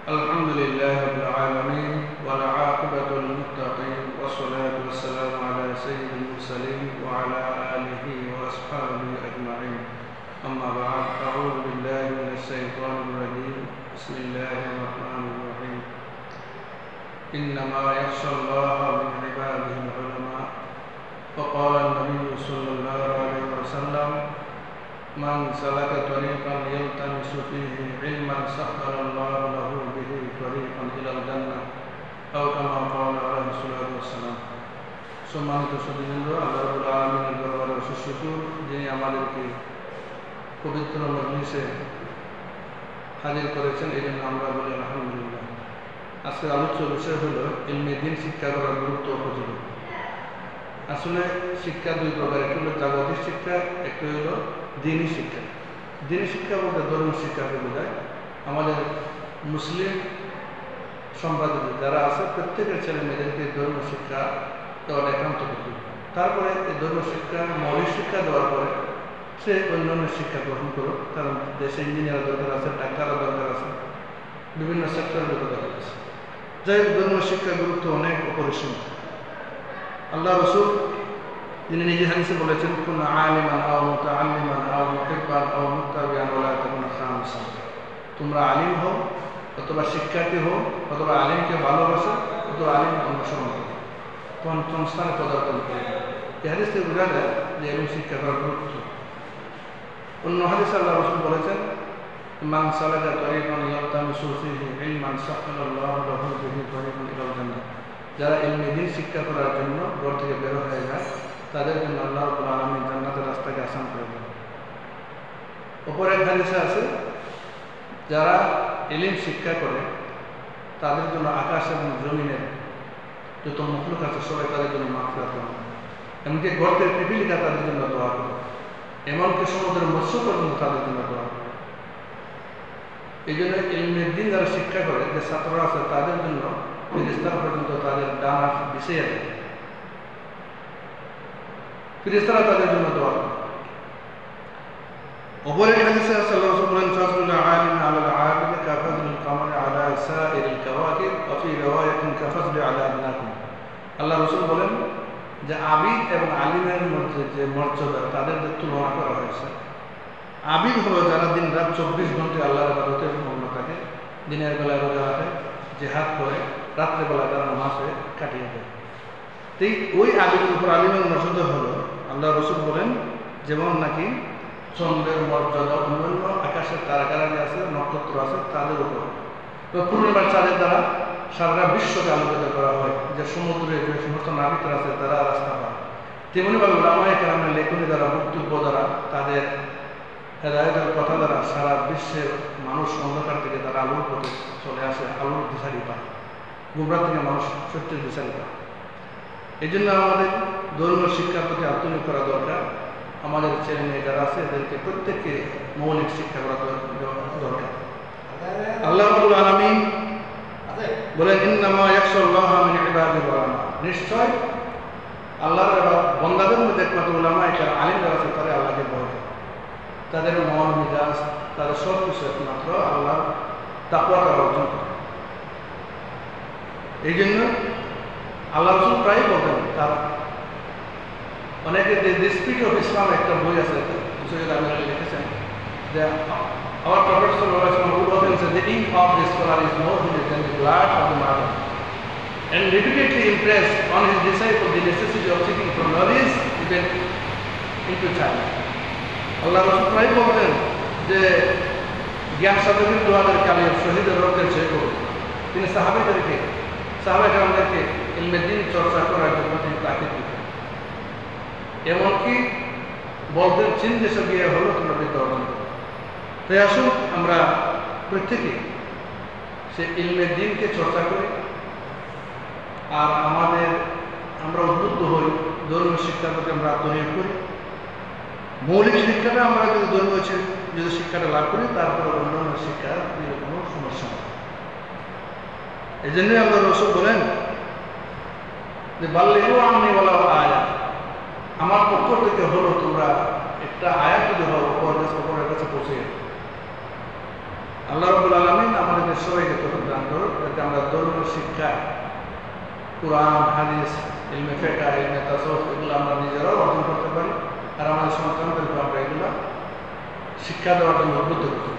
الحمد لله رب العالمين والعاقبة للمتقين والصلاة والسلام على سيد المرسلين وعلى آله وأصحابه أجمعين. أما بعد، أعوذ بالله من الشيطان الرجيم. بسم الله الرحمن الرحيم. إنما يخشى الله من عباده العلماء. فقال النبي صلى الله عليه وسلم: من سلك طريقا يلتمس فيه علما سهل الله له به طريقا إلى الجنة أو كما قال عليه الصلاة والسلام. সম্মানিত সুধীবৃন্দ, আল্লাহ রাব্বুল আলামিনের দরবারে অশেষ শুকর, যিনি আমাদেরকে পবিত্র মজলিসে হাজির করেছেন, এই জন্য আমরা বলি আলহামদুলিল্লাহ। আজকের আলোচ্য বিষয় হলো ইলমে দ্বীন শিক্ষা করার গুরুত্ব ও ফজিলত। আসলে শিক্ষা দুই প্রকার, একটি হলো জাগতিক শিক্ষা, একটি হলো দ্বীনি শিক্ষা। দ্বীনি শিক্ষা বলতে ধর্মীয় শিক্ষাকে বোঝায়। আমাদের মুসলিম সম্প্রদায় যারা আছে প্রত্যেকের ছেলে মেয়েদেরকে ধর্মীয় শিক্ষা দেওয়ার একান্ত করতে, তারপরে এই ধর্মীয় শিক্ষা মৌলিক শিক্ষা দেওয়ার পরে সে অন্যান্য শিক্ষা গ্রহণ করুক, কারণ দেশে ইঞ্জিনিয়ার দরকার আছে, ডাক্তারও দরকার আছে, বিভিন্ন সেক্টরের দরকার আছে। যাই হোক, ধর্মীয় শিক্ষার গুরুত্ব অনেক অপরিসীম। আল্লাহ রাসূল যিনি নিজে হাদিসে বলেছেন, কুন আলিমান আও মুতাআল্লিমান আও মুহিব্বান আও মুত্তাবিআন ওয়া লা তাকুন খামিসান। তোমরা আলিম হও অথবা শিক্ষার্থী হও অথবা আলিমকে ভালোবাসো অথবা আলিমকে অনুসরণ করো, পঞ্চম স্থানে পদার্পণ করে। এই হাদিস থেকে বোঝা যায় যে এলম শিক্ষা করার গুরুত্ব। অন্য হাদিসে আল্লাহ রাসূল বলেছেন, মান সালাকা তরিকান ইয়ালতামিসু ফীহি ইলমান সাহালাল্লাহু লাহু বিহি তরিকান ইলাল জান্নাহ। যারা ইলমে দ্বীন শিক্ষা করার জন্য ঘর থেকে বের হয়ে যায়, তাদের জন্য আল্লাহ রাব্বুল আলামিন জান্নাতের রাস্তাকে আসান করে দেন। অপর এক হাদিসে আছে, যারা ইলম শিক্ষা করে তাদের জন্য আকাশ এবং জমিনের যত মখলুক আছে সবাই তাদের জন্য মাগফিরাত করে। এমনকি গর্তের পিপিলিকা তাদের জন্য দোয়া করে, এমনকি সমুদ্রের মৎস্য পর্যন্ত তাদের জন্য দোয়া করে। এই জন্য ইলমে দ্বীন যারা শিক্ষা করে, যে ছাত্ররা আছে তাদের জন্য ফেরেশতারা পর্যন্ত তাদের ডানা বিছিয়ে দেয়, ফেরেশতারা তাদের জন্য দোয়া করে। অপর এক হাদিসে আল্লাহ রাসূল বলেন, ফাজলুল আলিম আলাল আবিদ কাফাজলুল কামারি আলা সাইরিল কাওয়াকিব ওয়া ফি রিওয়ায়াতিন কাফাজলি আলা আদনাকুম। আল্লাহ রাসূল বলেন যে আবিদ এবং আলিমের মধ্যে যে মর্যাদা তাদের যে তুলনা করা হয়েছে, আবিদ হলো যারা দিন রাত 24 ঘন্টা আল্লাহর ইবাদতে মগ্ন থাকে, দিনের বেলায় রোজা রাখে, জিহাদ করে, রাত্রেবেলা তারা নামাজে কাটিয়ে দেয়। এই ওই আবিদের উপর আলিমের মর্যাদা হলো, আল্লাহ রাসূল বলেন, যেমন নাকি চন্দ্রের মর্যাদা অন্যান্য আকাশের তারাকারাজি আছে, নক্ষত্র আছে, তাদের উপর। তো পূর্ণিমার চাঁদের দ্বারা সারা বিশ্বকে আলোকিত করা হয়, যে সমুদ্রে যে সমস্ত নাবিকরা আছে তারা রাস্তা পায়। তেমনিভাবে উলামায়ে কেরামের লেখনী দ্বারা, বক্তব্য দ্বারা, তাদের হেদায়েতের কথা দ্বারা সারা বিশ্বের মানুষ অন্ধকার থেকে তারা আলোর পথে চলে আসে, আলোর দিশারি পায়, গুমরাহ থেকে মানুষ সত্যের দিশারি পায়। এই জন্য আমাদের ধর্মীয় শিক্ষার প্রতি আত্মনিয়োগ করা দরকার। আমাদের ছেলে মেয়ে যারা আছে এদেরকে প্রত্যেককে মৌলিক শিক্ষা করা দরকার। আল্লাহ রাব্বুল আলামিন বলেন, ইন্নামা ইয়াখশাল্লাহা মিন ইবাদিল উলামা। নিশ্চয় আল্লাহর বান্দাদের মধ্যে একমাত্র উলামা, এটা আলিম যারা আছে তারা আল্লাহকে ভয় করে। তাদের মন মিজাজ, তাদের সব কিছু একমাত্র আল্লাহর তাকওয়া করা অর্জন করে। এই জন্য আল্লাহ রাসূল প্রায় বলেন, তার অনেকে দ্য স্পিরিট অফ ইসলাম একটা বই আছে, সৈয়দ আমির লিখেছেন, যে our Prophet sallallahu alaihi wasallam would often say, the ink of the scholar is more vivid than the blood of the mother, and repeatedly impressed on his disciples the necessity of seeking for knowledge even into child. আল্লাহ রাসূল প্রায় বলতেন যে জ্ঞান সাধকের দোয়াদের কালে শহীদের রক্তের চেয়ে বড়। তিনি সাহাবায়ে-কেরামদেরকে ইলমে দ্বীন চর্চা করার জন্য তিনি তাকিদ দিতেন। এমনকি বলতেন, চীন দেশে গিয়ে হলো তোমরা বিদ্যা অর্জন করো। তাই আসুন আমরা প্রত্যেকে সে ইলমে দ্বীনকে চর্চা করি, আর আমরা উদ্বুদ্ধ হই ধর্মীয় শিক্ষার প্রতি আমরা আত্মনিয়োগ করি। মৌলিক শিক্ষাটা আমরা যদি শিক্ষাটা লাভ করি, তারপরে অন্যান্য শিক্ষা দিলে কোনো সমস্যা নেই। এই জন্যই আল্লাহ রাসূল বলেন যে বাল্লিগু আন্নী ওয়ালাউ আয়াত, আমার পক্ষ থেকে হলো তোমরা একটা আয়াত যদি হও অপরের কাছে পৌঁছে। আল্লাহ রাব্বুল আলামিন আমাদের সবাইকে তৌফিক দান কাণ্ড, যাতে আমরা ধর্মীয় শিক্ষা, কুরআন, হাদিস, ইলমে ফিকহ, ইলমে তাসাউফ এগুলো আমরা নিজেরাও অর্জন করতে পারি, আর আমাদের সন্তানদেরকে আমরা এগুলো শিক্ষা দেওয়ার জন্য উদ্বুদ্ধ করি।